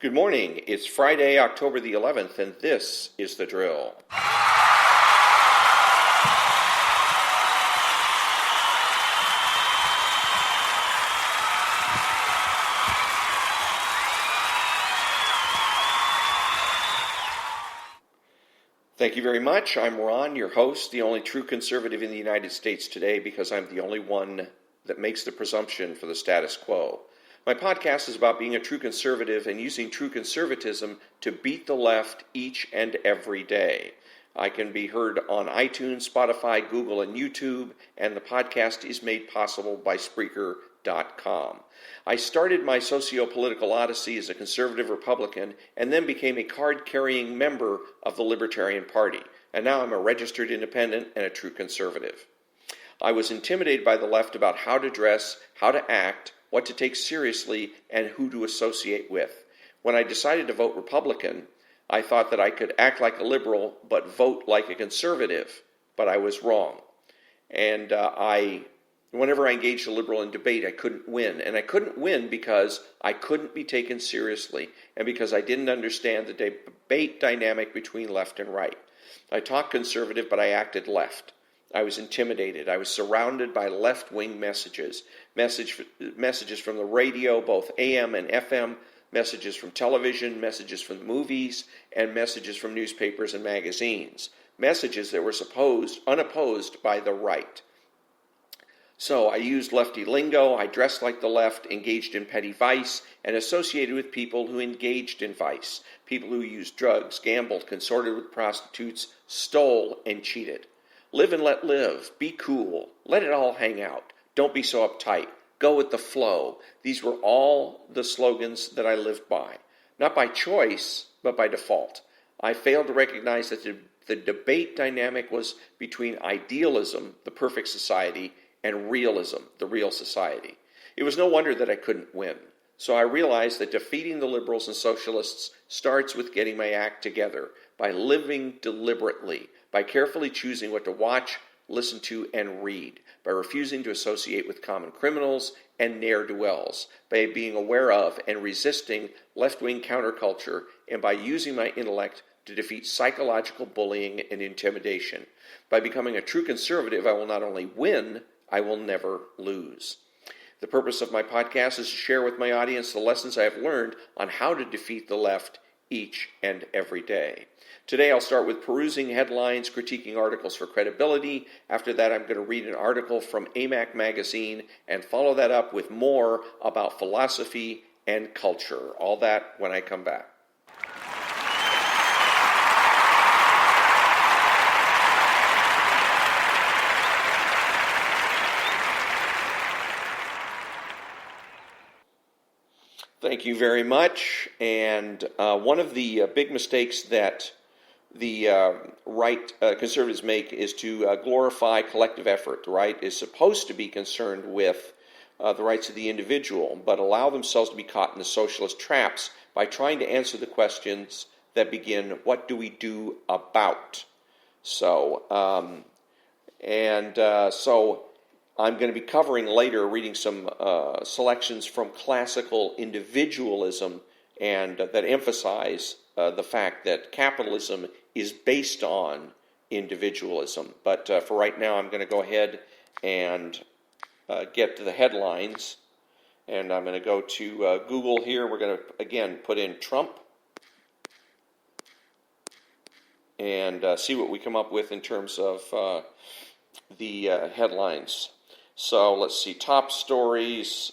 Good morning. It's Friday, October the 11th, and this is The Drill. Thank you very much. I'm Ron, your host, the only true conservative in the United States today, because I'm the only one that makes the presumption for the status quo. My podcast is about being a true conservative and using true conservatism to beat the left each and every day. I can be heard on iTunes, Spotify, Google, and YouTube, and the podcast is made possible by Spreaker.com. I started my socio-political odyssey as a conservative Republican and then became a card-carrying member of the Libertarian Party, and now I'm a registered independent and a true conservative. I was intimidated by the left about how to dress, how to act, what to take seriously, and who to associate with. When I decided to vote Republican, I thought that I could act like a liberal but vote like a conservative, but I was wrong. And whenever I engaged a liberal in debate, I couldn't win. And I couldn't win because I couldn't be taken seriously and because I didn't understand the debate dynamic between left and right. I talked conservative, but I acted left. I was intimidated. I was surrounded by left-wing messages from the radio, both AM and FM, messages from television, messages from the movies, and messages from newspapers and magazines, messages that were unopposed by the right. So I used lefty lingo, I dressed like the left, engaged in petty vice, and associated with people who engaged in vice, people who used drugs, gambled, consorted with prostitutes, stole, and cheated. Live and let live. Be cool. Let it all hang out. Don't be so uptight. Go with the flow. These were all the slogans that I lived by. Not by choice, but by default. I failed to recognize that the debate dynamic was between idealism, the perfect society, and realism, the real society. It was no wonder that I couldn't win. So I realized that defeating the liberals and socialists starts with getting my act together, by living deliberately, by carefully choosing what to watch, listen to, and read, by refusing to associate with common criminals and ne'er-do-wells, by being aware of and resisting left-wing counterculture, and by using my intellect to defeat psychological bullying and intimidation. By becoming a true conservative, I will not only win, I will never lose. The purpose of my podcast is to share with my audience the lessons I have learned on how to defeat the left each and every day. Today I'll start with perusing headlines, critiquing articles for credibility. After that, I'm going to read an article from AMAC magazine and follow that up with more about philosophy and culture. All that when I come back. Thank you very much. And one of the big mistakes that the right conservatives make is to glorify collective effort. The right is supposed to be concerned with the rights of the individual, but allow themselves to be caught in the socialist traps by trying to answer the questions that begin, what do we do about? So I'm going to be covering later, reading some selections from classical individualism and that emphasize the fact that capitalism is based on individualism. But for right now, I'm going to go ahead and get to the headlines. And I'm going to go to Google here. We're going to, again, put in Trump and see what we come up with in terms of the headlines. So let's see, top stories.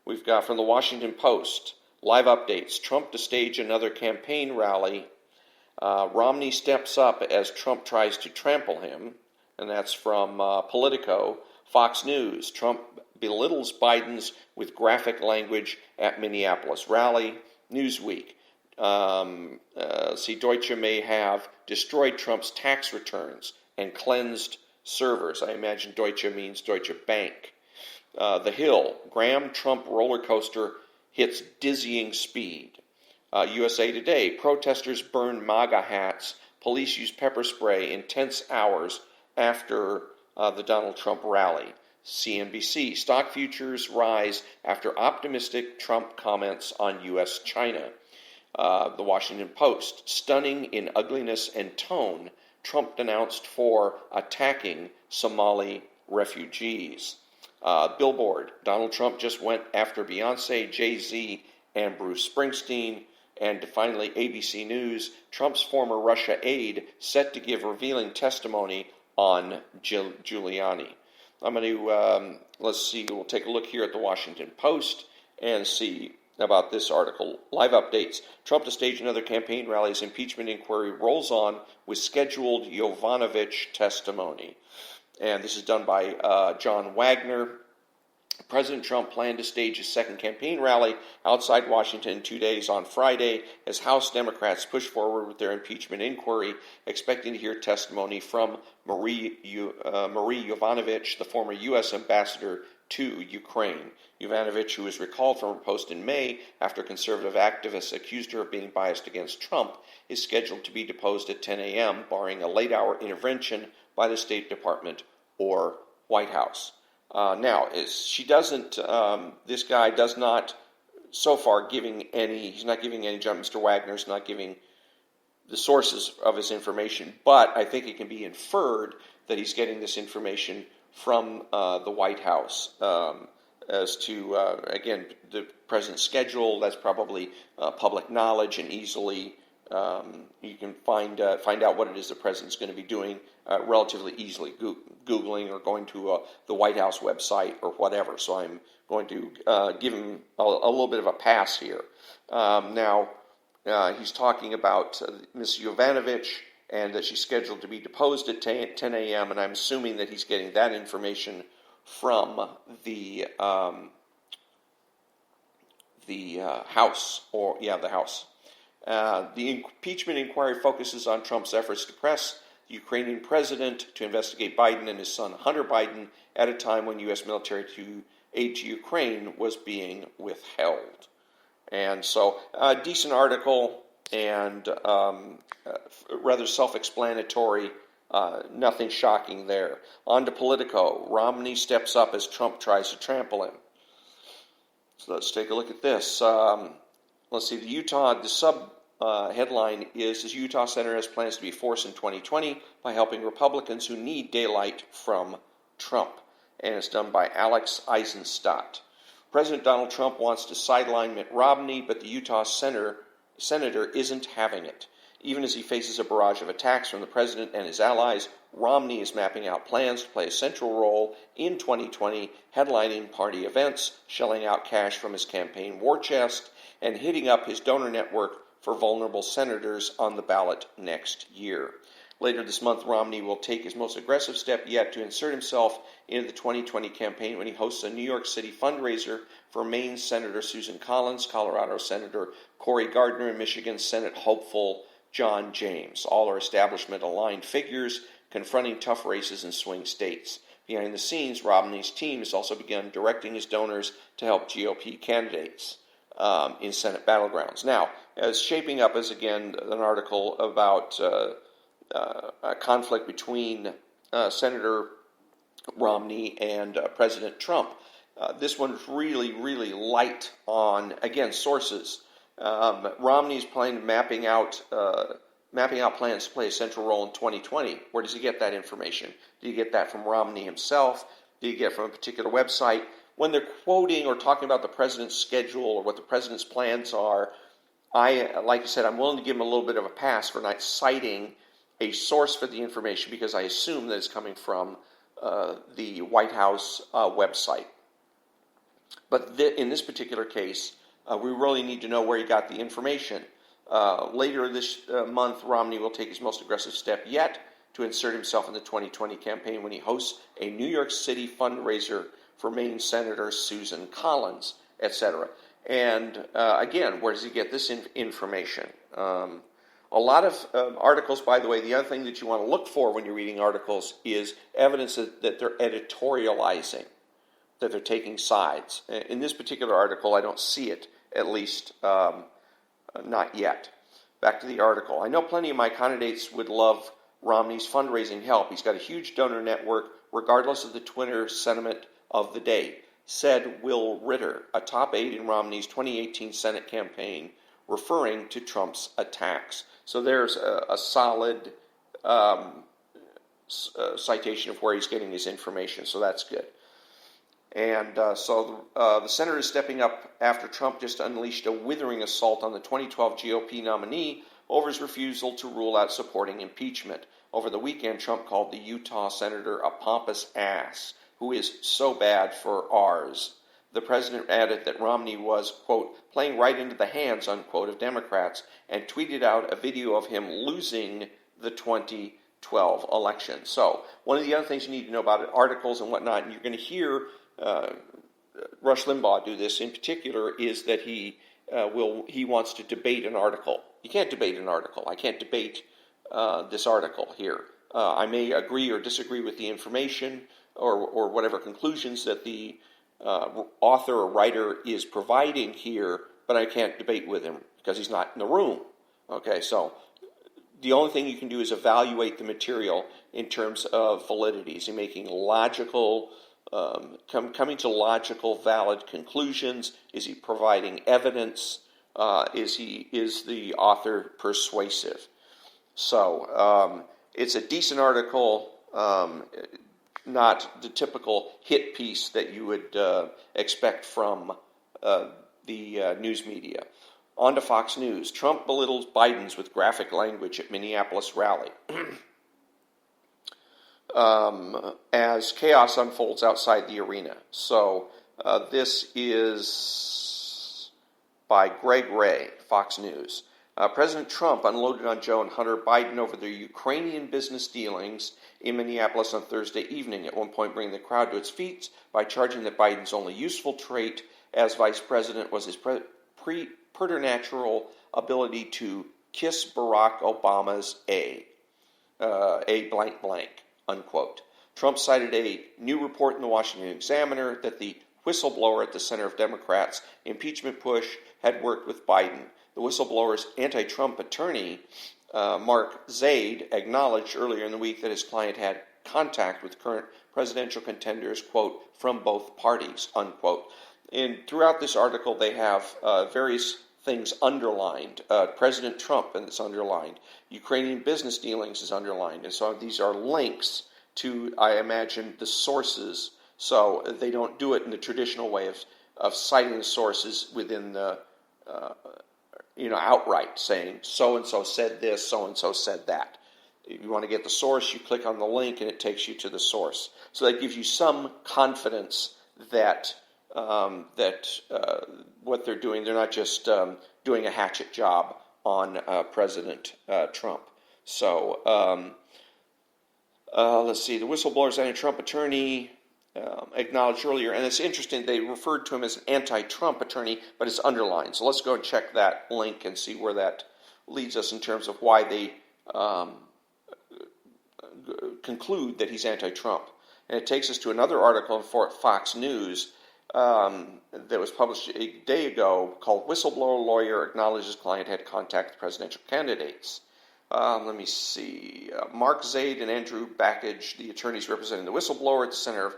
We've got from the Washington Post, live updates. Trump to stage another campaign rally. Romney steps up as Trump tries to trample him. And that's from Politico. Fox News, Trump belittles Biden's with graphic language at Minneapolis rally. Newsweek, Deutsche may have destroyed Trump's tax returns and cleansed servers. I imagine Deutsche means Deutsche Bank. The Hill, Graham-Trump roller coaster hits dizzying speed. USA Today, protesters burn MAGA hats. Police use pepper spray in tense hours after the Donald Trump rally. CNBC, stock futures rise after optimistic Trump comments on U.S.-China. The Washington Post, stunning in ugliness and tone, Trump denounced for attacking Somali refugees. Billboard, Donald Trump just went after Beyonce, Jay-Z, and Bruce Springsteen. And finally, ABC News, Trump's former Russia aide set to give revealing testimony on Giuliani. I'm going to, we'll take a look here at the Washington Post and see about this article. Live updates. Trump to stage another campaign rally as impeachment inquiry rolls on with scheduled Yovanovitch testimony. And this is done by John Wagner. President Trump planned to stage his second campaign rally outside Washington in 2 days on Friday as House Democrats push forward with their impeachment inquiry, expecting to hear testimony from Marie Yovanovitch, the former U.S. ambassador to Ukraine. Yovanovitch, who was recalled from her post in May after conservative activists accused her of being biased against Trump, is scheduled to be deposed at 10 a.m., barring a late-hour intervention by the State Department or White House. This guy does not, so far, he's not giving any, Mr. Wagner's not giving the sources of his information, but I think it can be inferred that he's getting this information from the White House as to, again, the president's schedule. That's probably public knowledge, and easily you can find out what it is the president's going to be doing relatively easily, Googling or going to the White House website or whatever. So I'm going to give him a little bit of a pass here. He's talking about Ms. Yovanovitch and that she's scheduled to be deposed at 10 a.m., and I'm assuming that he's getting that information from the House, the House. The impeachment inquiry focuses on Trump's efforts to press the Ukrainian president to investigate Biden and his son Hunter Biden at a time when U.S. military aid to Ukraine was being withheld. And so, decent article and rather self-explanatory, nothing shocking there. On to Politico. Romney steps up as Trump tries to trample him. So let's take a look at this. Let's see, the headline is Utah Senator has plans to be forced in 2020 by helping Republicans who need daylight from Trump. And it's done by Alex Eisenstadt. President Donald Trump wants to sideline Mitt Romney, but the Utah senator isn't having it. Even as he faces a barrage of attacks from the president and his allies, Romney is mapping out plans to play a central role in 2020, headlining party events, shelling out cash from his campaign war chest, and hitting up his donor network for vulnerable senators on the ballot next year. Later this month, Romney will take his most aggressive step yet to insert himself into the 2020 campaign when he hosts a New York City fundraiser for Maine Senator Susan Collins, Colorado Senator Cory Gardner, and Michigan Senate hopeful John James. All are establishment-aligned figures confronting tough races in swing states. Behind the scenes, Romney's team has also begun directing his donors to help GOP candidates in Senate battlegrounds. Now, as shaping up as, again, an article about a conflict between Senator Romney and President Trump. This one's really, really light on, again, sources. Romney's mapping out plans to play a central role in 2020. Where does he get that information? Do you get that from Romney himself? Do you get it from a particular website? When they're quoting or talking about the president's schedule or what the president's plans are, like I said, I'm willing to give him a little bit of a pass for not citing a source for the information because I assume that it's coming from the White House website. But in this particular case, we really need to know where he got the information. Later this month, Romney will take his most aggressive step yet to insert himself in the 2020 campaign when he hosts a New York City fundraiser for Maine Senator Susan Collins, etc. And again, where does he get this information? A lot of articles, by the way, the other thing that you want to look for when you're reading articles is evidence that they're editorializing, that they're taking sides. In this particular article, I don't see it, at least not yet. Back to the article. I know plenty of my candidates would love Romney's fundraising help. He's got a huge donor network, regardless of the Twitter sentiment of the day, said Will Ritter, a top aide in Romney's 2018 Senate campaign, referring to Trump's attacks. So there's a solid citation of where he's getting his information, so that's good. And so the senator is stepping up after Trump just unleashed a withering assault on the 2012 GOP nominee over his refusal to rule out supporting impeachment. Over the weekend, Trump called the Utah senator a pompous ass who is so bad for ours. The president added that Romney was, quote, playing right into the hands, unquote, of Democrats, and tweeted out a video of him losing the 2012 election. So one of the other things you need to know about it, articles and whatnot, and you're going to hear Rush Limbaugh do this in particular, is that he wants to debate an article. You can't debate an article. I can't debate this article here. I may agree or disagree with the information or whatever conclusions that the author or writer is providing here, but I can't debate with him because he's not in the room. Okay, so the only thing you can do is evaluate the material in terms of validity. Is he making logical, coming to logical, valid conclusions? Is he providing evidence? Is the author persuasive? So it's a decent article, not the typical hit piece that you would expect from the news media. On to Fox News. Trump belittles Biden's with graphic language at Minneapolis rally. As chaos unfolds outside the arena. So this is by Greg Ray, Fox News. President Trump unloaded on Joe and Hunter Biden over their Ukrainian business dealings in Minneapolis on Thursday evening, at one point bringing the crowd to its feet by charging that Biden's only useful trait as vice president was his preternatural ability to kiss Barack Obama's a blank blank, unquote. Trump cited a new report in the Washington Examiner that the whistleblower at the center of Democrats' impeachment push had worked with Biden. The whistleblower's anti-Trump attorney, Mark Zaid, acknowledged earlier in the week that his client had contact with current presidential contenders, quote, from both parties, unquote. And throughout this article, they have various things underlined. President Trump, and it's underlined. Ukrainian business dealings is underlined. And so these are links to, I imagine, the sources. So they don't do it in the traditional way of citing the sources within the outright saying so-and-so said this, so-and-so said that. If you want to get the source, you click on the link and it takes you to the source. So that gives you some confidence that what they're doing, they're not just doing a hatchet job on President Trump. So let's see, the whistleblower's anti-Trump attorney acknowledged earlier, and it's interesting, they referred to him as an anti-Trump attorney, but it's underlined. So let's go and check that link and see where that leads us in terms of why they conclude that he's anti-Trump. And it takes us to another article in Fox News that was published a day ago called Whistleblower Lawyer Acknowledges Client Had Contact with Presidential Candidates. Let me see. Mark Zaid and Andrew Backage, the attorneys representing the whistleblower at the center of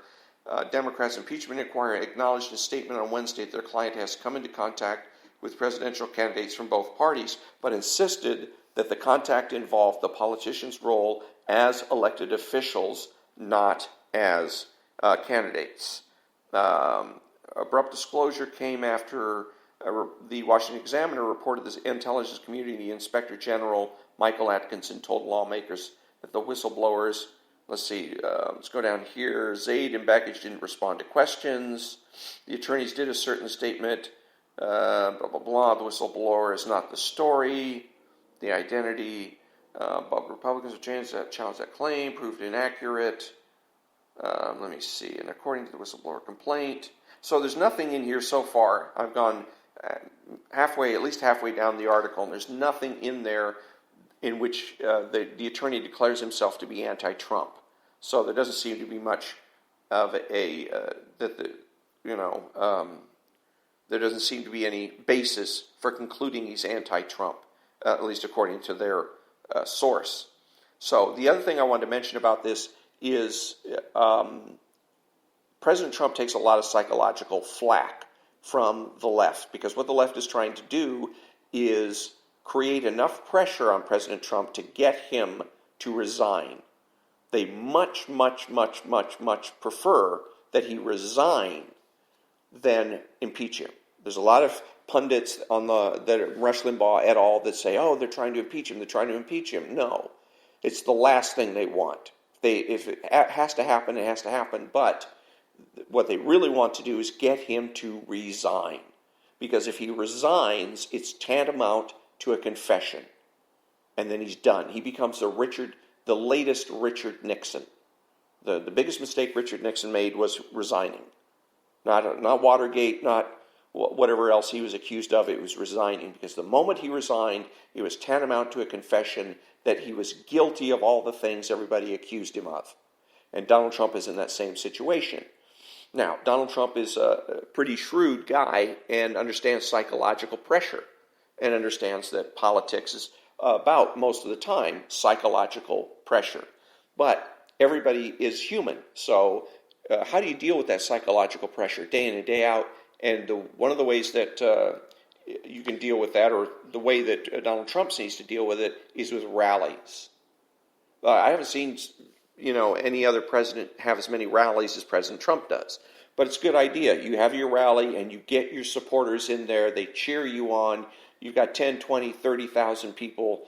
Democrats' impeachment inquiry, acknowledged in a statement on Wednesday that their client has come into contact with presidential candidates from both parties, but insisted that the contact involved the politicians' role as elected officials, not as candidates. Abrupt disclosure came after the Washington Examiner reported the intelligence community Inspector General Michael Atkinson told lawmakers that the whistleblowers, let's go down here, Zaid and Backage didn't respond to questions. The attorneys did assert in the statement, blah, blah, blah, the whistleblower is not the story, the identity, but Republicans have challenged that claim, proved inaccurate. Let me see, and according to the whistleblower complaint, so there's nothing in here so far. I've gone at least halfway down the article, and there's nothing in there in which the attorney declares himself to be anti-Trump. So there doesn't seem to be much of there doesn't seem to be any basis for concluding he's anti-Trump, at least according to their source. So the other thing I wanted to mention about this is President Trump takes a lot of psychological flack from the left, because what the left is trying to do is create enough pressure on President Trump to get him to resign. They much prefer that he resign than impeach him. There's a lot of pundits that Rush Limbaugh et al. That say, oh, they're trying to impeach him, they're trying to impeach him. No, it's the last thing they want. If it has to happen, it has to happen, but what they really want to do is get him to resign. Because if he resigns, it's tantamount to a confession. And then he's done. He becomes the latest Richard Nixon. The biggest mistake Richard Nixon made was resigning. Not Watergate, not whatever else he was accused of. It was resigning. Because the moment he resigned, it was tantamount to a confession that he was guilty of all the things everybody accused him of. And Donald Trump is in that same situation. Now, Donald Trump is a pretty shrewd guy and understands psychological pressure and understands that politics is about, most of the time, psychological pressure. But everybody is human. So how do you deal with that psychological pressure day in and day out? And one of the ways that you can deal with that, or the way that Donald Trump needs to deal with it, is with rallies. I haven't seen any other president have as many rallies as President Trump does. But it's a good idea. You have your rally and you get your supporters in there. They cheer you on. You've got 10, 20, 30,000 people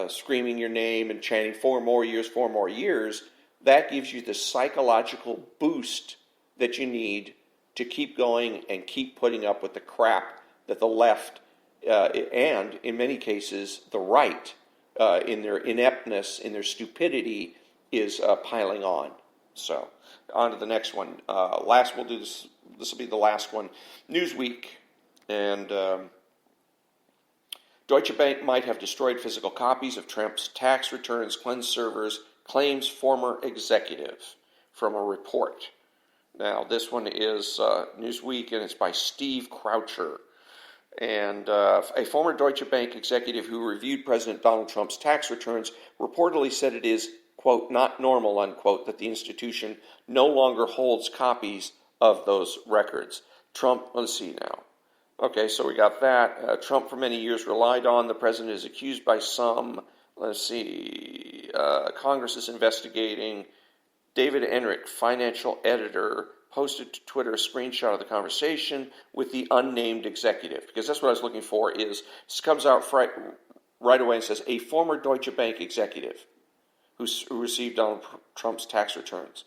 screaming your name and chanting 4 more years, 4 more years. That gives you the psychological boost that you need to keep going and keep putting up with the crap that the left and, in many cases, the right, in their ineptness, in their stupidity, is piling on. So, on to the next one. We'll do this. This will be the last one. Newsweek, and Deutsche Bank might have destroyed physical copies of Trump's tax returns, cleansed servers, claims former executive from a report. Now, this one is Newsweek, and it's by Steve Croucher. And a former Deutsche Bank executive who reviewed President Donald Trump's tax returns reportedly said it is, quote, not normal, unquote, that the institution no longer holds copies of those records. Trump, let's see now. Okay, so we got that. Trump for many years relied on. The president is accused by some. Let's see. Congress is investigating. David Enrich, financial editor, posted to Twitter a screenshot of the conversation with the unnamed executive. Because that's what I was looking for. This comes out right away and says, a former Deutsche Bank executive who received Donald Trump's tax returns.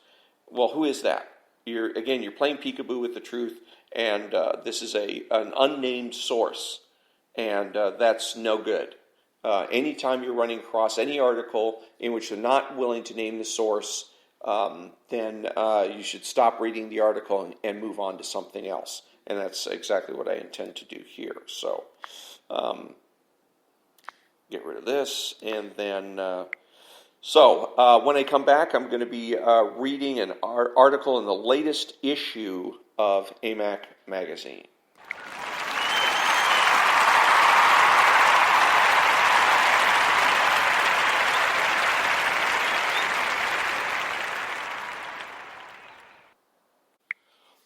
Well, who is that? You're playing peekaboo with the truth, and this is an unnamed source, and that's no good. Anytime you're running across any article in which you're not willing to name the source, then you should stop reading the article and move on to something else. And that's exactly what I intend to do here. So get rid of this, and then... when I come back, I'm going to be reading an article in the latest issue of AMAC magazine.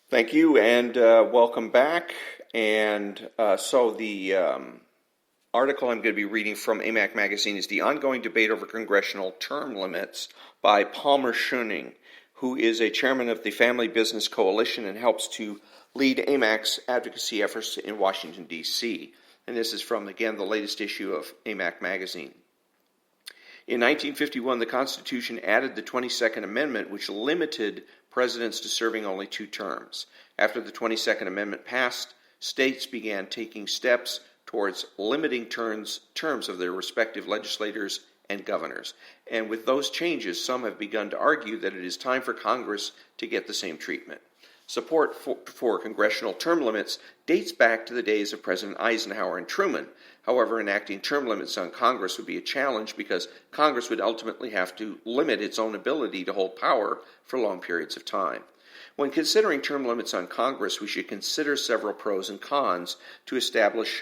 Thank you, and welcome back. And the article I'm going to be reading from AMAC magazine is The Ongoing Debate Over Congressional Term Limits by Palmer Schoening, who is a chairman of the Family Business Coalition and helps to lead AMAC's advocacy efforts in Washington, D.C. And this is from, again, the latest issue of AMAC magazine. In 1951, the Constitution added the 22nd Amendment, which limited presidents to serving only 2 terms. After the 22nd Amendment passed, states began taking steps towards limiting terms of their respective legislators and governors. And with those changes, some have begun to argue that it is time for Congress to get the same treatment. Support for congressional term limits dates back to the days of President Eisenhower and Truman. However, enacting term limits on Congress would be a challenge because Congress would ultimately have to limit its own ability to hold power for long periods of time. When considering term limits on Congress, we should consider several pros and cons to establishing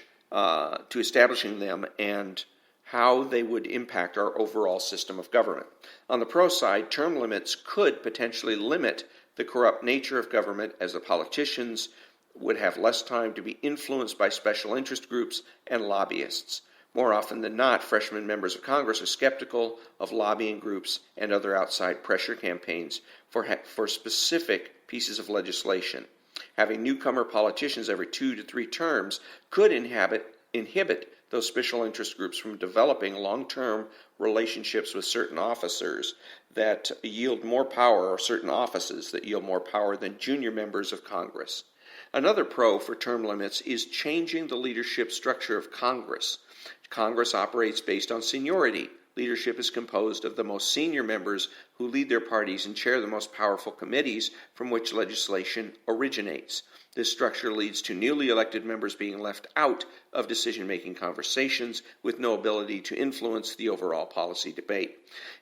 them and how they would impact our overall system of government. On the pro side, term limits could potentially limit the corrupt nature of government, as the politicians would have less time to be influenced by special interest groups and lobbyists. More often than not, freshman members of Congress are skeptical of lobbying groups and other outside pressure campaigns for specific pieces of legislation. Having newcomer politicians every 2 to 3 terms could inhibit those special interest groups from developing long-term relationships with certain officers that yield more power, or certain offices that yield more power than junior members of Congress. Another pro for term limits is changing the leadership structure of Congress. Congress operates based on seniority. Leadership is composed of the most senior members who lead their parties and chair the most powerful committees from which legislation originates. This structure leads to newly elected members being left out of decision-making conversations with no ability to influence the overall policy debate.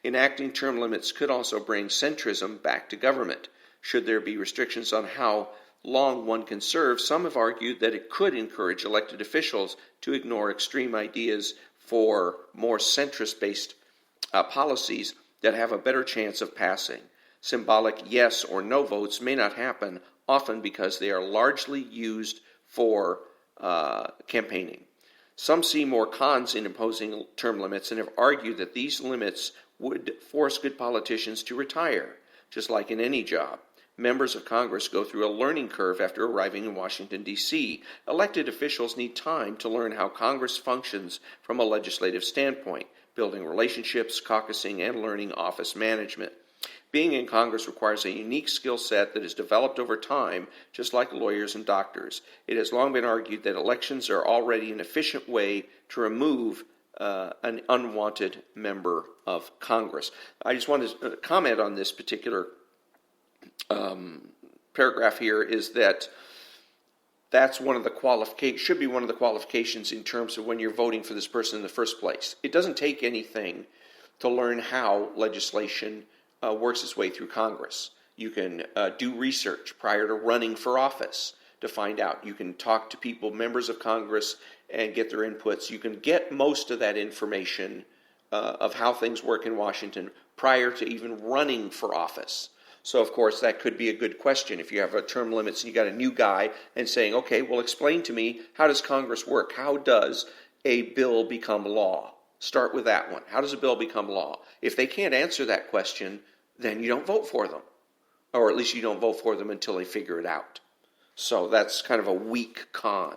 Enacting term limits could also bring centrism back to government. Should there be restrictions on how long one can serve, some have argued that it could encourage elected officials to ignore extreme ideas for more centrist-based policies that have a better chance of passing. Symbolic yes or no votes may not happen, often because they are largely used for campaigning. Some see more cons in imposing term limits and have argued that these limits would force good politicians to retire, just like in any job. Members of Congress go through a learning curve after arriving in Washington, D.C. Elected officials need time to learn how Congress functions from a legislative standpoint, building relationships, caucusing, and learning office management. Being in Congress requires a unique skill set that is developed over time, just like lawyers and doctors. It has long been argued that elections are already an efficient way to remove an unwanted member of Congress. I just want to comment on this particular paragraph here, is that's one of the should be one of the qualifications in terms of when you're voting for this person in the first place. It doesn't take anything to learn how legislation works its way through Congress. You can do research prior to running for office to find out. You can talk to people, members of Congress, and get their inputs. You can get most of that information of how things work in Washington prior to even running for office. So, of course, that could be a good question. If you have a term limits and you got a new guy and saying, okay, well, explain to me, how does Congress work? How does a bill become law? Start with that one. How does a bill become law? If they can't answer that question, then you don't vote for them. Or at least you don't vote for them until they figure it out. So that's kind of a weak con.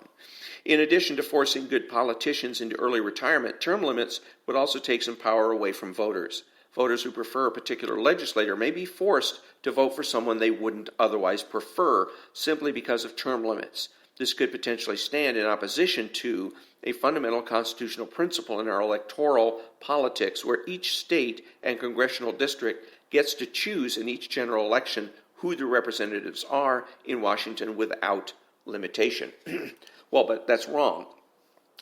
In addition to forcing good politicians into early retirement, term limits would also take some power away from voters. Voters who prefer a particular legislator may be forced to vote for someone they wouldn't otherwise prefer simply because of term limits. This could potentially stand in opposition to a fundamental constitutional principle in our electoral politics, where each state and congressional district gets to choose in each general election who the representatives are in Washington without limitation. Well, but that's wrong.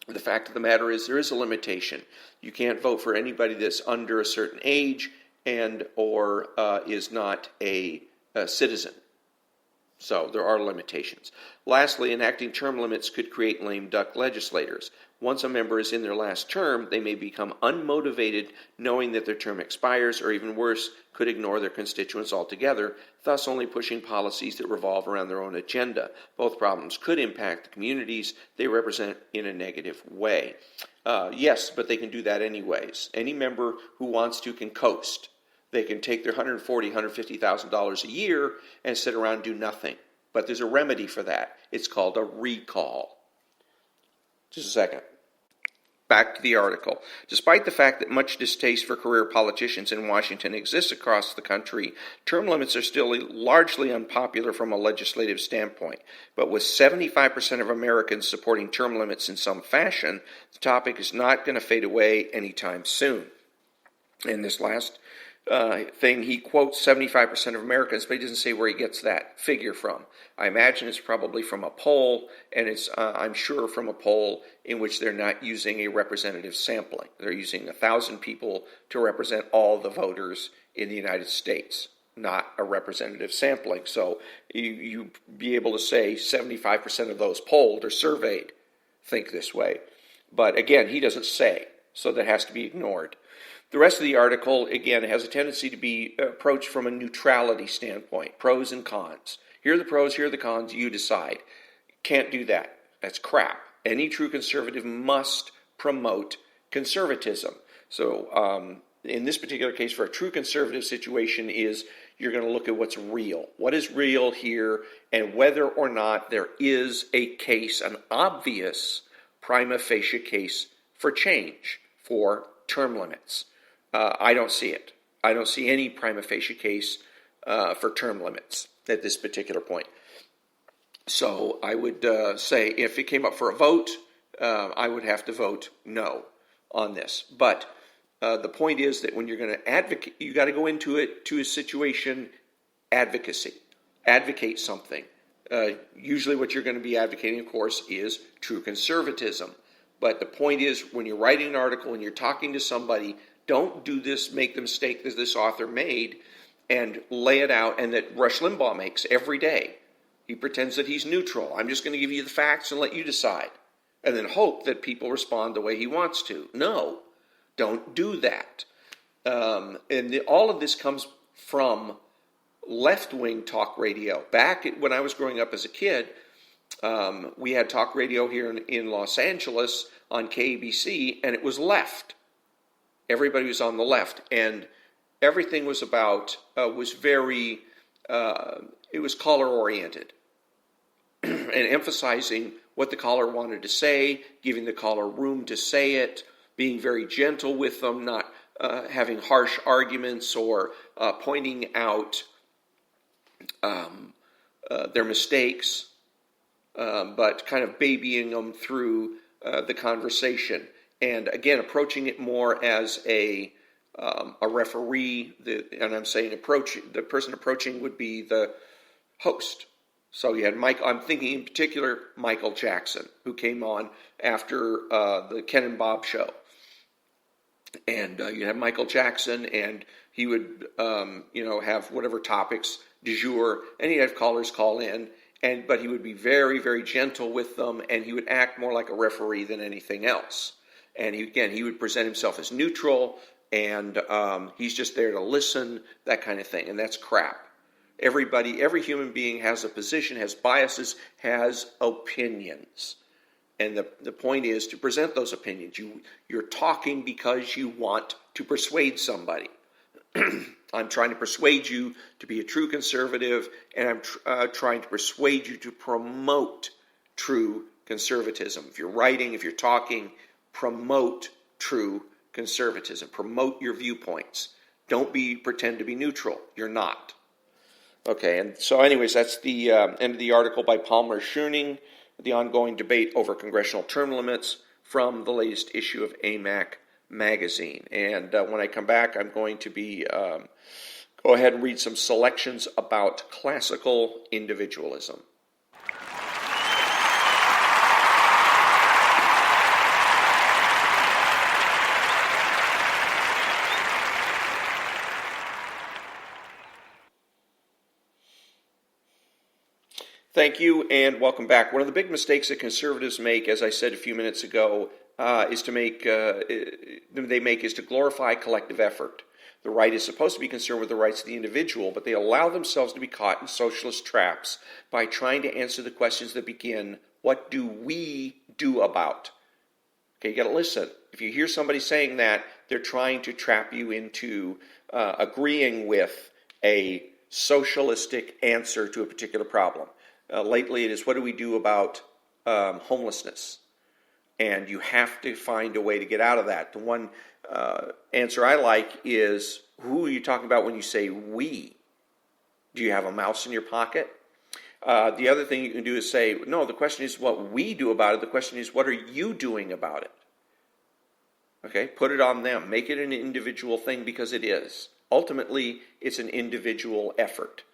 The fact of the matter is there is a limitation. You can't vote for anybody that's under a certain age and or is not a citizen. So there are limitations. Lastly, enacting term limits could create lame duck legislators. Once a member is in their last term, they may become unmotivated knowing that their term expires, or even worse, could ignore their constituents altogether, thus only pushing policies that revolve around their own agenda. Both problems could impact the communities they represent in a negative way. Yes, but they can do that anyways. Any member who wants to can coast. They can take their $140,000, $150,000 a year and sit around and do nothing. But there's a remedy for that. It's called a recall. Just a second. Back to the article. Despite the fact that much distaste for career politicians in Washington exists across the country, term limits are still largely unpopular from a legislative standpoint. But with 75% of Americans supporting term limits in some fashion, the topic is not going to fade away anytime soon. In this last thing, he quotes 75% of Americans, but he doesn't say where he gets that figure from. I imagine it's probably from a poll, and it's, I'm sure, from a poll in which they're not using a representative sampling. They're using 1,000 people to represent all the voters in the United States, not a representative sampling. So you be able to say 75% of those polled or surveyed think this way. But again, he doesn't say, so that has to be ignored. The rest of the article, again, has a tendency to be approached from a neutrality standpoint, pros and cons. Here are the pros, here are the cons, you decide. Can't do that. That's crap. Any true conservative must promote conservatism. So in this particular case, for a true conservative situation is you're going to look at what's real. What is real here, and whether or not there is a case, an obvious prima facie case for change, for term limits. I don't see it. I don't see any prima facie case for term limits at this particular point. So I would say if it came up for a vote, I would have to vote no on this. But the point is that when you're going to advocate, you got to go into it to a situation advocacy. Advocate something. Usually what you're going to be advocating, of course, is true conservatism. But the point is, when you're writing an article and you're talking to somebody, don't do this, make the mistake that this author made and lay it out, and that Rush Limbaugh makes every day. He pretends that he's neutral. I'm just going to give you the facts and let you decide, and then hope that people respond the way he wants to. No, don't do that. All of this comes from left-wing talk radio. Back when I was growing up as a kid, we had talk radio here in Los Angeles on KABC, and it was left. Everybody was on the left, and everything was about, it was caller-oriented, and emphasizing what the caller wanted to say, giving the caller room to say it, being very gentle with them, not having harsh arguments or pointing out their mistakes, but kind of babying them through the conversation. And again, approaching it more as a referee, and I'm saying the person approaching would be the host. So you had I'm thinking in particular Michael Jackson, who came on after the Ken and Bob show. And you had Michael Jackson, and he would have whatever topics du jour, and he'd have callers call in, but he would be very, very gentle with them, and he would act more like a referee than anything else. And he would present himself as neutral, and he's just there to listen, that kind of thing. And that's crap. Every human being has a position, has biases, has opinions. And the point is to present those opinions. You're talking because you want to persuade somebody. I'm trying to persuade you to be a true conservative, and I'm trying to persuade you to promote true conservatism. If you're writing, if you're talking, promote true conservatism. Promote your viewpoints. Don't pretend to be neutral. You're not. Okay, and so anyways, that's the end of the article by Palmer Schoening, the ongoing debate over congressional term limits, from the latest issue of AMAC magazine. And when I come back, I'm going to be go ahead and read some selections about classical individualism. Thank you, and welcome back. One of the big mistakes that conservatives make, as I said a few minutes ago, is to glorify collective effort. The right is supposed to be concerned with the rights of the individual, but they allow themselves to be caught in socialist traps by trying to answer the questions that begin, what do we do about? Okay, you got to listen. If you hear somebody saying that, they're trying to trap you into agreeing with a socialistic answer to a particular problem. Lately, it is, what do we do about homelessness? And you have to find a way to get out of that. The one answer I like is, who are you talking about when you say we? Do you have a mouse in your pocket? The other thing you can do is say, no, the question is what we do about it. The question is, what are you doing about it? Okay, put it on them. Make it an individual thing, because it is. Ultimately, it's an individual effort.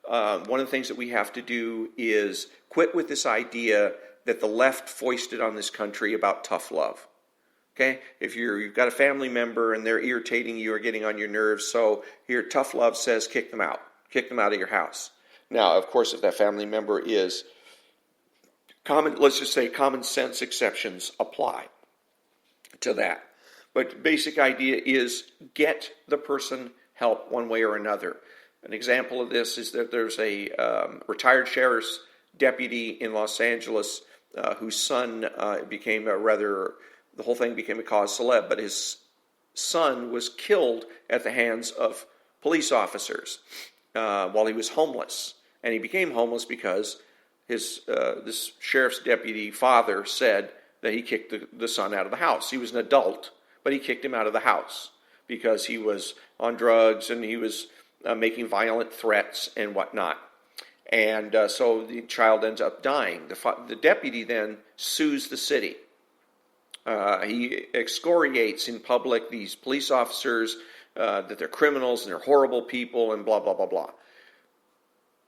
One of the things that we have to do is quit with this idea that the left foisted on this country about tough love. Okay? If you've got a family member and they're irritating you or getting on your nerves, so here tough love says kick them out. Kick them out of your house. Now, of course, if that family member is let's just say common sense exceptions apply to that. But basic idea is get the person help one way or another. An example of this is that there's a retired sheriff's deputy in Los Angeles whose son the whole thing became a cause célèbre, but his son was killed at the hands of police officers while he was homeless. And he became homeless because this sheriff's deputy father said that he kicked the son out of the house. He was an adult, but he kicked him out of the house because he was on drugs and he was making violent threats and whatnot. And so the child ends up dying. The deputy then sues the city. He excoriates in public these police officers, that they're criminals and they're horrible people and blah, blah, blah, blah.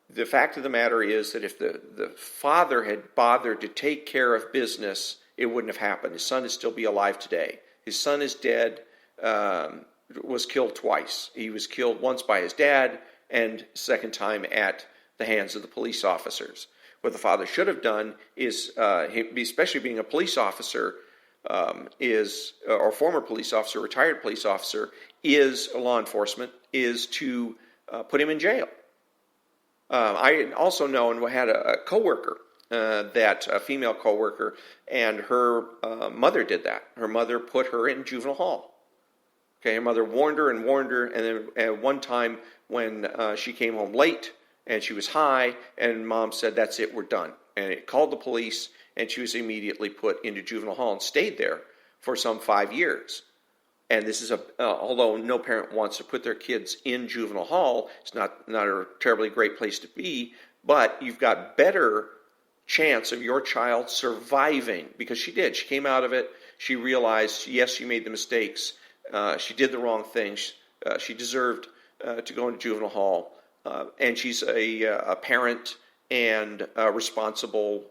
The fact of the matter is that if the father had bothered to take care of business, it wouldn't have happened. His son would still be alive today. His son is dead, was killed twice. He was killed once by his dad and second time at the hands of the police officers. What the father should have done is, especially being a police officer, or former police officer, retired police officer, is law enforcement, is to put him in jail. I also know and had a coworker, a female coworker, and her mother did that. Her mother put her in juvenile hall. Okay, her mother warned her, and then at one time when she came home late and she was high, and mom said, "That's it, we're done." And it called the police, and she was immediately put into juvenile hall and stayed there for some 5 years. And this is although no parent wants to put their kids in juvenile hall, it's not a terribly great place to be, but you've got better chance of your child surviving, because she did. She came out of it. She realized, yes, she made the mistakes. She did the wrong things. She deserved to go into juvenile hall. And she's a parent and a responsible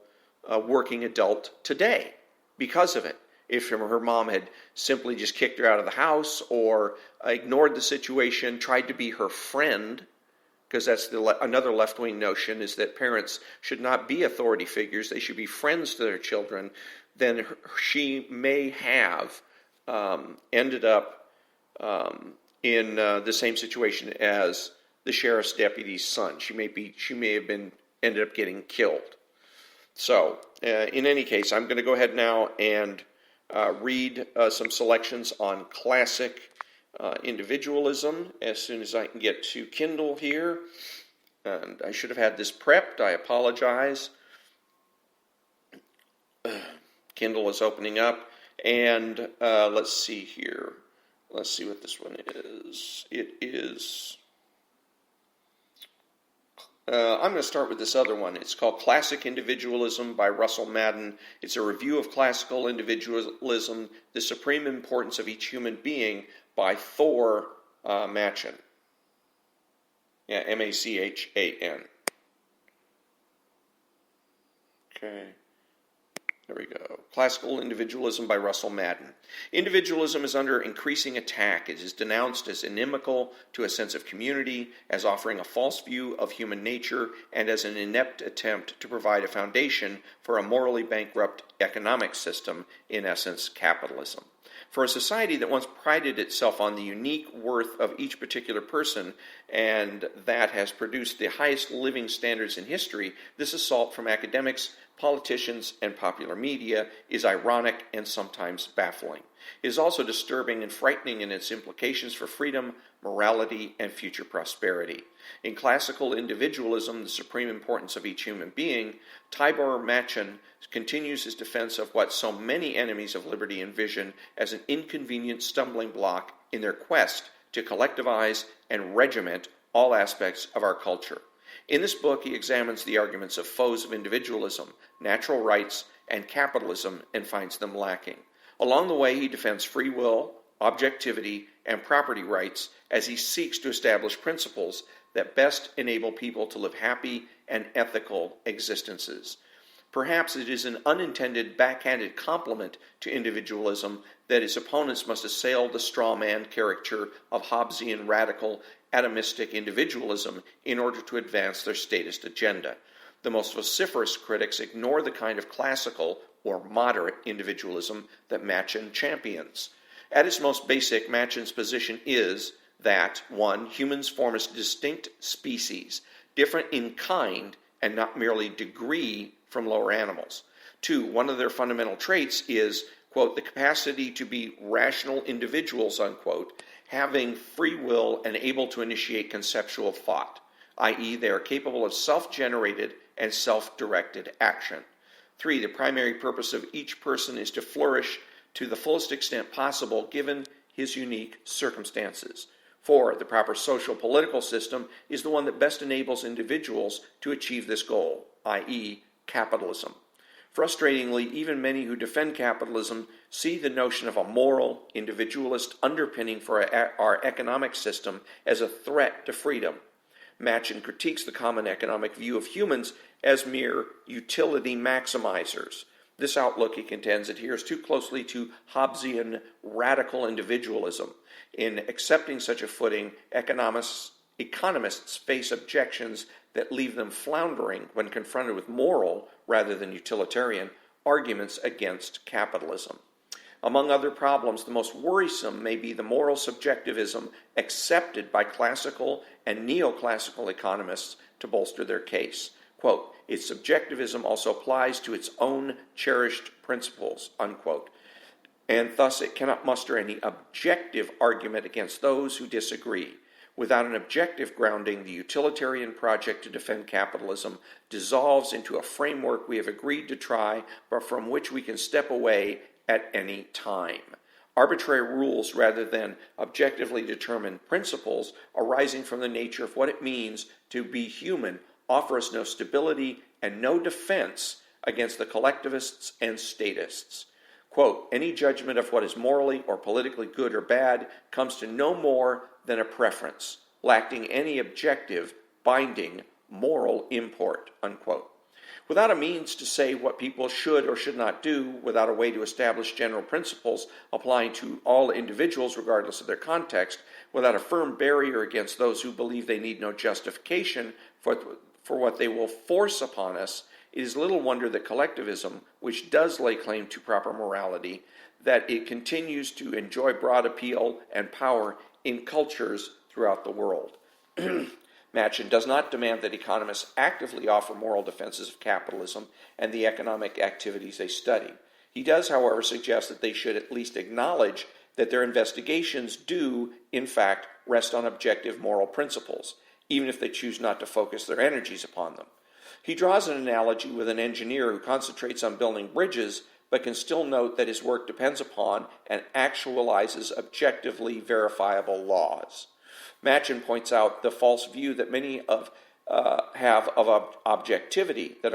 working adult today because of it. If her mom had simply just kicked her out of the house or ignored the situation, tried to be her friend, because that's another left-wing notion, is that parents should not be authority figures, they should be friends to their children, then she may have ended up in the same situation as the sheriff's deputy's son. She may have ended up getting killed. So, in any case, I'm going to go ahead now and read some selections on classic individualism as soon as I can get to Kindle here. And I should have had this prepped. I apologize. Kindle is opening up. And let's see here. Let's see what this one is. It is... I'm going to start with this other one. It's called Classic Individualism by Russell Madden. It's a review of classical individualism, the supreme importance of each human being, by Thor Machan. Yeah, M-A-C-H-A-N. Okay. There we go. Classical Individualism by Russell Madden. Individualism is under increasing attack. It is denounced as inimical to a sense of community, as offering a false view of human nature, and as an inept attempt to provide a foundation for a morally bankrupt economic system, in essence, capitalism. For a society that once prided itself on the unique worth of each particular person, and that has produced the highest living standards in history, this assault from academics, politicians, and popular media is ironic and sometimes baffling. It is also disturbing and frightening in its implications for freedom, morality, and future prosperity. In classical individualism, the supreme importance of each human being, Tibor Machan continues his defense of what so many enemies of liberty envision as an inconvenient stumbling block in their quest to collectivize and regiment all aspects of our culture. In this book, he examines the arguments of foes of individualism, natural rights, and capitalism, and finds them lacking. Along the way, he defends free will, objectivity, and property rights as he seeks to establish principles that best enable people to live happy and ethical existences. Perhaps it is an unintended backhanded compliment to individualism that its opponents must assail the straw man caricature of Hobbesian radical atomistic individualism in order to advance their statist agenda. The most vociferous critics ignore the kind of classical or moderate individualism that Machan champions. At its most basic, Machen's position is that, 1, humans form a distinct species, different in kind and not merely degree from lower animals. 2, one of their fundamental traits is, quote, the capacity to be rational individuals, unquote, having free will and able to initiate conceptual thought, i.e., they are capable of self-generated and self-directed action. 3, the primary purpose of each person is to flourish to the fullest extent possible given his unique circumstances. 4, the proper social political system is the one that best enables individuals to achieve this goal, i.e., capitalism. Frustratingly, even many who defend capitalism see the notion of a moral, individualist underpinning for our economic system as a threat to freedom. Machen critiques the common economic view of humans as mere utility maximizers. This outlook, he contends, adheres too closely to Hobbesian radical individualism. In accepting such a footing, economists face objections that leave them floundering when confronted with moral, rather than utilitarian, arguments against capitalism. Among other problems, the most worrisome may be the moral subjectivism accepted by classical and neoclassical economists to bolster their case. Quote, its subjectivism also applies to its own cherished principles, unquote, and thus it cannot muster any objective argument against those who disagree. Without an objective grounding, the utilitarian project to defend capitalism dissolves into a framework we have agreed to try, but from which we can step away at any time. Arbitrary rules rather than objectively determined principles arising from the nature of what it means to be human offer us no stability and no defense against the collectivists and statists. Quote, any judgment of what is morally or politically good or bad comes to no more than a preference, lacking any objective, binding, moral import, unquote. Without a means to say what people should or should not do, without a way to establish general principles applying to all individuals regardless of their context, without a firm barrier against those who believe they need no justification for what they will force upon us, it is little wonder that collectivism, which does lay claim to proper morality, that it continues to enjoy broad appeal and power in cultures throughout the world. Machen does not demand that economists actively offer moral defenses of capitalism and the economic activities they study. He does, however, suggest that they should at least acknowledge that their investigations do, in fact, rest on objective moral principles, even if they choose not to focus their energies upon them. He draws an analogy with an engineer who concentrates on building bridges, but can still note that his work depends upon and actualizes objectively verifiable laws. Machen points out the false view that many have of objectivity, that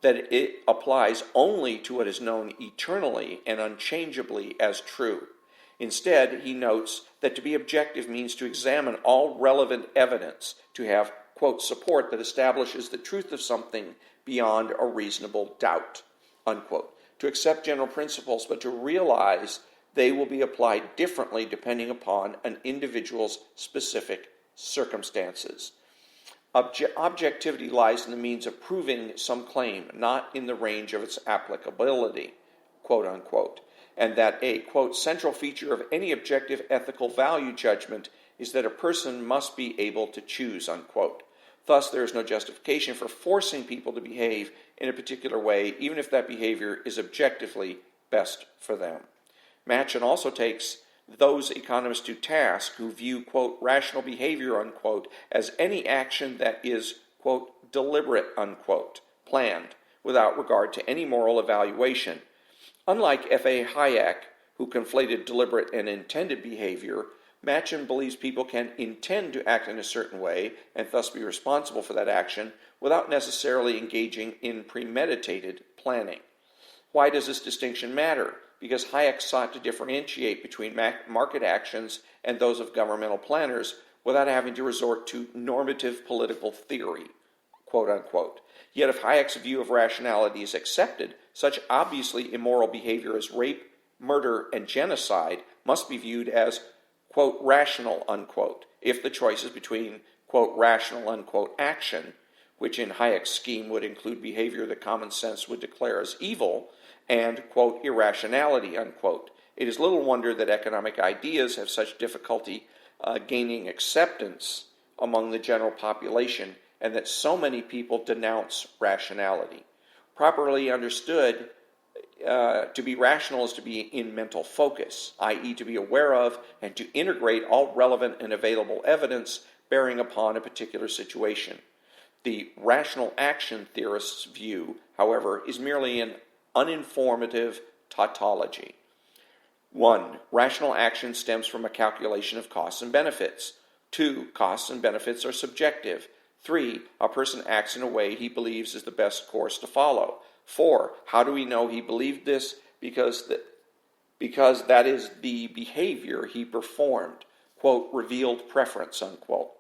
it applies only to what is known eternally and unchangeably as true. Instead, he notes that to be objective means to examine all relevant evidence, to have, quote, support that establishes the truth of something beyond a reasonable doubt, unquote. To accept general principles, but to realize they will be applied differently depending upon an individual's specific circumstances. Objectivity lies in the means of proving some claim, not in the range of its applicability, quote unquote, and that a, quote, central feature of any objective ethical value judgment is that a person must be able to choose, unquote. Thus, there is no justification for forcing people to behave in a particular way, even if that behavior is objectively best for them. Machen also takes those economists to task who view, quote, rational behavior, unquote, as any action that is, quote, deliberate, unquote, planned, without regard to any moral evaluation. Unlike F.A. Hayek, who conflated deliberate and intended behavior, Machen believes people can intend to act in a certain way and thus be responsible for that action without necessarily engaging in premeditated planning. Why does this distinction matter? Because Hayek sought to differentiate between market actions and those of governmental planners without having to resort to normative political theory, quote unquote. Yet if Hayek's view of rationality is accepted, such obviously immoral behavior as rape, murder, and genocide must be viewed as, quote, rational, unquote, if the choice is between, quote, rational, unquote, action, which in Hayek's scheme would include behavior that common sense would declare as evil, and, quote, irrationality, unquote, It is little wonder that economic ideas have such difficulty gaining acceptance among the general population, and that so many people denounce rationality. Properly understood, to be rational is to be in mental focus, i.e. to be aware of and to integrate all relevant and available evidence bearing upon a particular situation. The rational action theorist's view, however, is merely an uninformative tautology. 1. Rational action stems from a calculation of costs and benefits. 2. Costs and benefits are subjective. 3. A person acts in a way he believes is the best course to follow. 4. How do we know he believed this? Because that is the behavior he performed. Quote, revealed preference, unquote.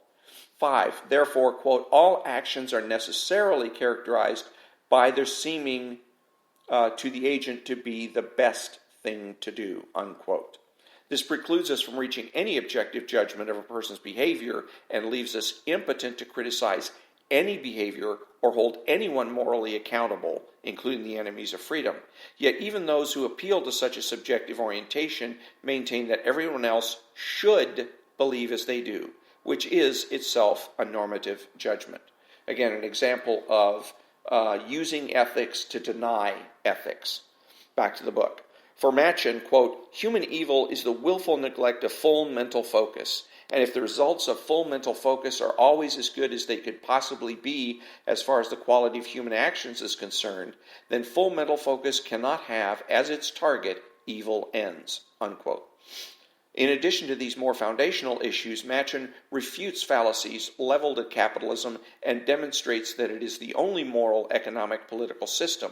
5. Therefore, quote, all actions are necessarily characterized by their seeming to the agent to be the best thing to do, unquote. This precludes us from reaching any objective judgment of a person's behavior and leaves us impotent to criticize any behavior or hold anyone morally accountable, including the enemies of freedom. Yet even those who appeal to such a subjective orientation maintain that everyone else should believe as they do, which is itself a normative judgment. Again, an example of using ethics to deny ethics. Back to the book. For Machen, quote, human evil is the willful neglect of full mental focus. And if the results of full mental focus are always as good as they could possibly be as far as the quality of human actions is concerned, then full mental focus cannot have as its target evil ends, unquote. In addition to these more foundational issues, Machen refutes fallacies leveled at capitalism and demonstrates that it is the only moral economic political system.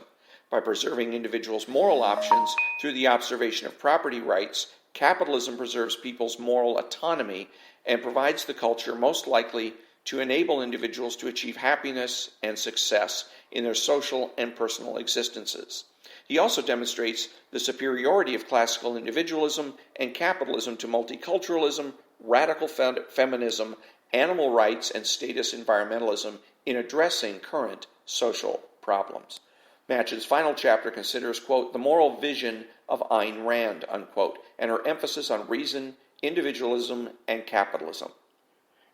By preserving individuals' moral options through the observation of property rights, capitalism preserves people's moral autonomy and provides the culture most likely to enable individuals to achieve happiness and success in their social and personal existences. He also demonstrates the superiority of classical individualism and capitalism to multiculturalism, radical feminism, animal rights, and status environmentalism in addressing current social problems. Machen's final chapter considers, quote, the moral vision of Ayn Rand, unquote, and her emphasis on reason, individualism, and capitalism.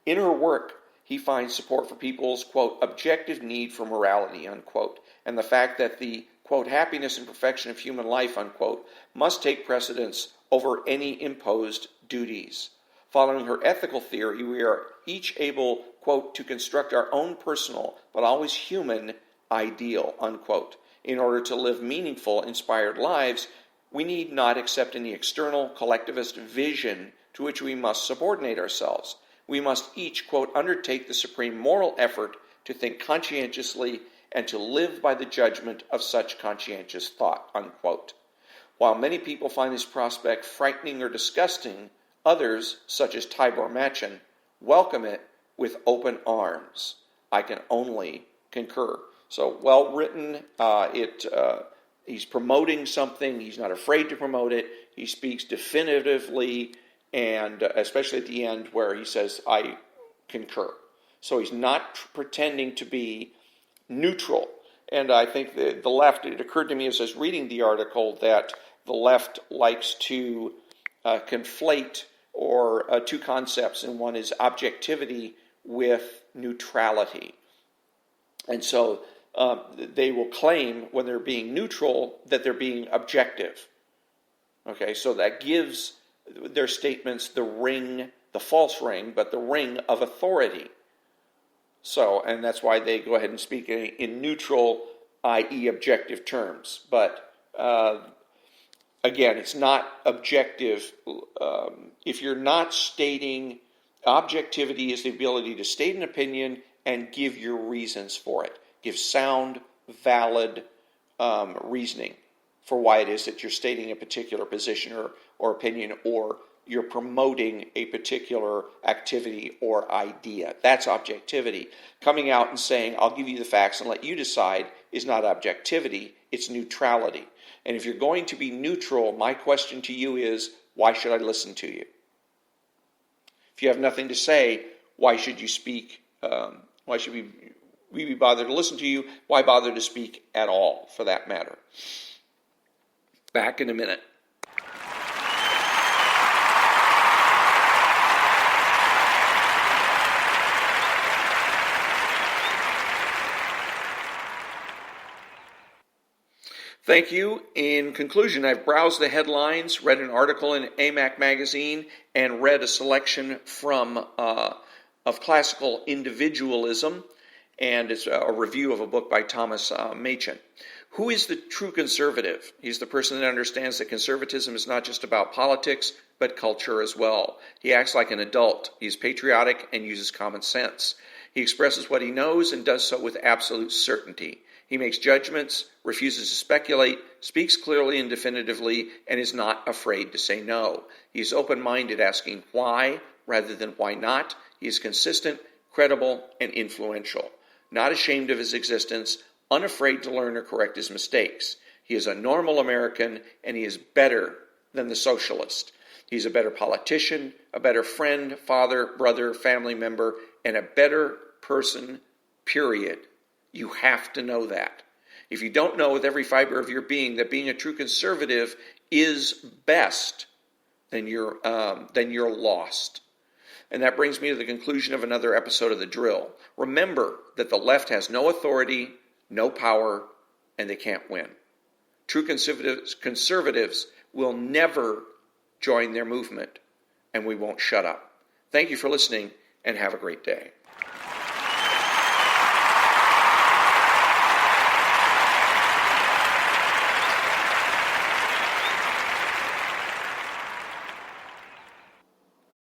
In her work, he finds support for people's, quote, objective need for morality, unquote, and the fact that the, quote, happiness and perfection of human life, unquote, must take precedence over any imposed duties. Following her ethical theory, we are each able, quote, to construct our own personal, but always human, ideal, unquote. In order to live meaningful, inspired lives, we need not accept any external collectivist vision to which we must subordinate ourselves. We must each, quote, undertake the supreme moral effort to think conscientiously and to live by the judgment of such conscientious thought, unquote. While many people find this prospect frightening or disgusting, others, such as Tibor Machen, welcome it with open arms. I can only concur. So, well written. He's promoting something. He's not afraid to promote it. He speaks definitively, and especially at the end where he says, I concur. So he's not pretending to be neutral. And I think the left, it occurred to me as I was reading the article that the left likes to conflate two concepts, and one is objectivity with neutrality. And so they will claim when they're being neutral that they're being objective. Okay, so that gives their statements the ring, the false ring, but the ring of authority. So, and that's why they go ahead and speak in neutral, i.e. objective terms. But again, it's not objective. If you're not stating, objectivity is the ability to state an opinion and give your reasons for it. Give sound, valid reasoning for why it is that you're stating a particular position or opinion, or you're promoting a particular activity or idea. That's objectivity. Coming out and saying, I'll give you the facts and let you decide is not objectivity, it's neutrality. And if you're going to be neutral, my question to you is, why should I listen to you? If you have nothing to say, why should you speak? Why should we be bothered to listen to you? Why bother to speak at all, for that matter? Back in a minute. Thank you. In conclusion, I've browsed the headlines, read an article in AMAC magazine, and read a selection from of classical individualism, and it's a review of a book by Thomas Machen. Who is the true conservative? He's the person that understands that conservatism is not just about politics, but culture as well. He acts like an adult. He's patriotic and uses common sense. He expresses what he knows and does so with absolute certainty. He makes judgments, refuses to speculate, speaks clearly and definitively, and is not afraid to say no. He's open-minded, asking why rather than why not. He is consistent, credible, and influential. Not ashamed of his existence, unafraid to learn or correct his mistakes. He is a normal American, and he is better than the socialist. He's a better politician, a better friend, father, brother, family member, and a better person, period. You have to know that. If you don't know with every fiber of your being that being a true conservative is best, then you're lost. And that brings me to the conclusion of another episode of The Drill. Remember that the left has no authority, no power, and they can't win. True conservatives will never join their movement, and we won't shut up. Thank you for listening, and have a great day.